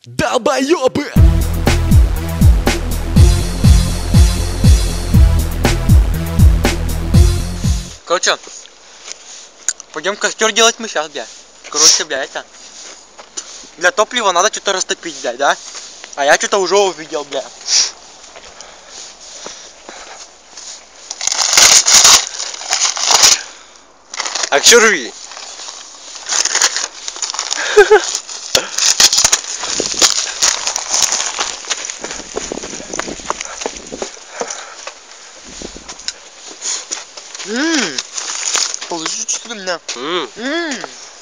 Долбоёбы! Короче, пойдем костер делать мы сейчас, блядь. Короче, блядь, это. Для топлива надо что-то растопить, блядь, да? А я что-то уже увидел, блядь. А к черви? Положи что-то меня.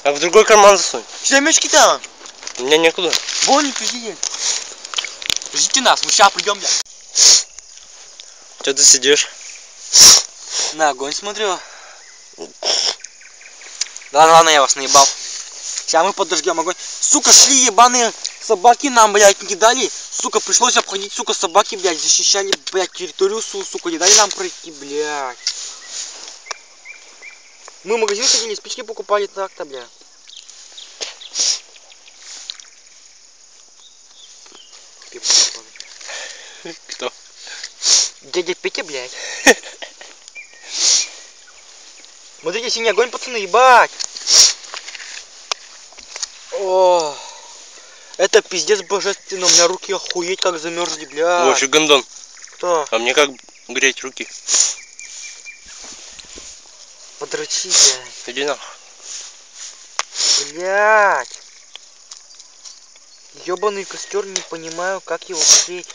А в другой карман засунь. Семечки-то. У меня некуда. Вон, не пиздите. Ждите нас, мы сейчас придем, блядь. Че ты сидишь? На огонь смотрю. Да ладно, я вас наебал. Сейчас мы подождем огонь. Сука, шли ебаные собаки нам, блядь, не дали. Сука, пришлось обходить, сука, собаки, блядь, защищали, блядь, территорию, сука, не дали нам пройти, блядь. Мы в магазин ходили, спички покупали так-то, блядь. Кто? Дядя Петя, блядь. Смотрите, синий огонь, пацаны, ебать. О, это пиздец божественно, у меня руки охуеть как замерзли, блядь. Вообще гондон. Кто? А мне как греть руки? Подрочи, блядь. Иди нахуй. Блядь. Ёбаный костер, не понимаю, как его греть.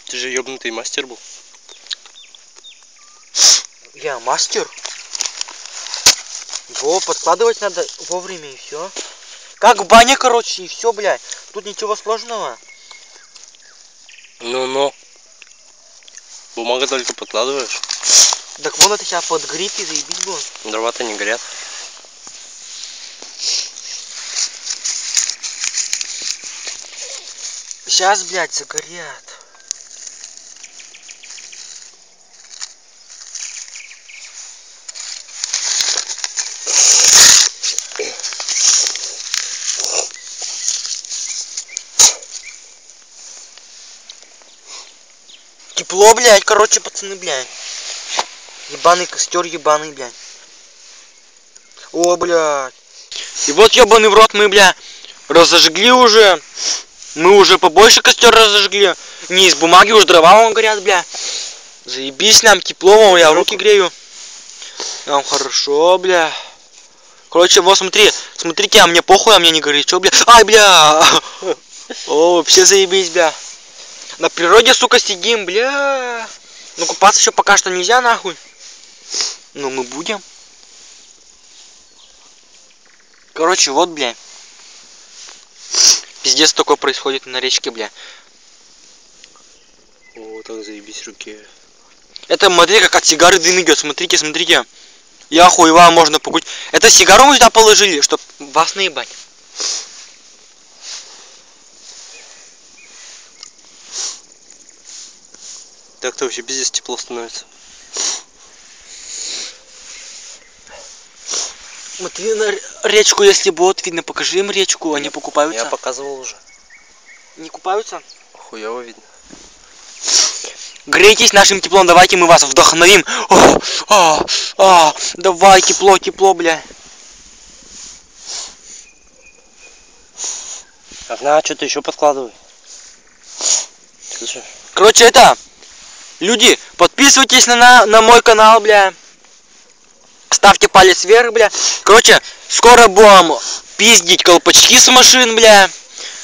Ты же ёбнутый мастер был. Я мастер. Его подкладывать надо вовремя и все. Как в бане, короче, и все, блядь. Тут ничего сложного. Ну. Бумага только подкладываешь. Так вон это сейчас подгорит и заебись будет. Дрова-то не горят. Сейчас, блядь, загорят. Тепло, блядь, короче, пацаны, блядь. Ебаный костер, ебаный, блядь. О, блядь. И вот, ебаный в рот, мы, блядь, разожгли уже. Мы уже побольше костер разожгли. Не из бумаги, уже дрова вон горят, бля. Заебись, нам тепло, я руки грею. Нам хорошо, бля. Короче, вот смотри, смотрите, а мне похуй, а мне не горячо, бля. Ай, бля. О, вообще заебись, бля. На природе, сука, сидим, бля. Ну, купаться еще пока что нельзя, нахуй. Но мы будем. Короче, вот, бля. Пиздец такое происходит на речке, бля. О, так заебись руки. Это, смотри, как от сигары дым идет. Смотрите, смотрите. Я хуева, можно покурить. Это сигару мы сюда положили, чтоб вас наебать. Так-то вообще пиздец тепло становится. Смотри на речку, если будет видно, покажи им речку, они покупаются. Я показывал уже. Не купаются? Хуёво видно. Грейтесь нашим теплом, давайте мы вас вдохновим. Давай, тепло, тепло, бля. Одна, что-то еще подкладывай. Слушай. Короче, это... Люди, подписывайтесь на мой канал, бля. Ставьте палец вверх, бля. Короче, скоро будем пиздить колпачки с машин, бля.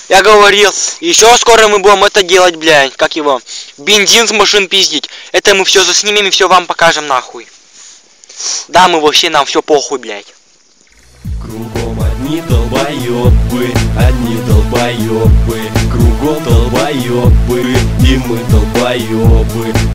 Я говорил. Еще скоро мы будем это делать, бля. Как его? Бензин с машин пиздить. Это мы все заснимем и все вам покажем, нахуй. Да, мы вообще, нам все похуй, блядь. Кругом одни долбоёбы, кругом долбоёбы, и мы долбоёбы.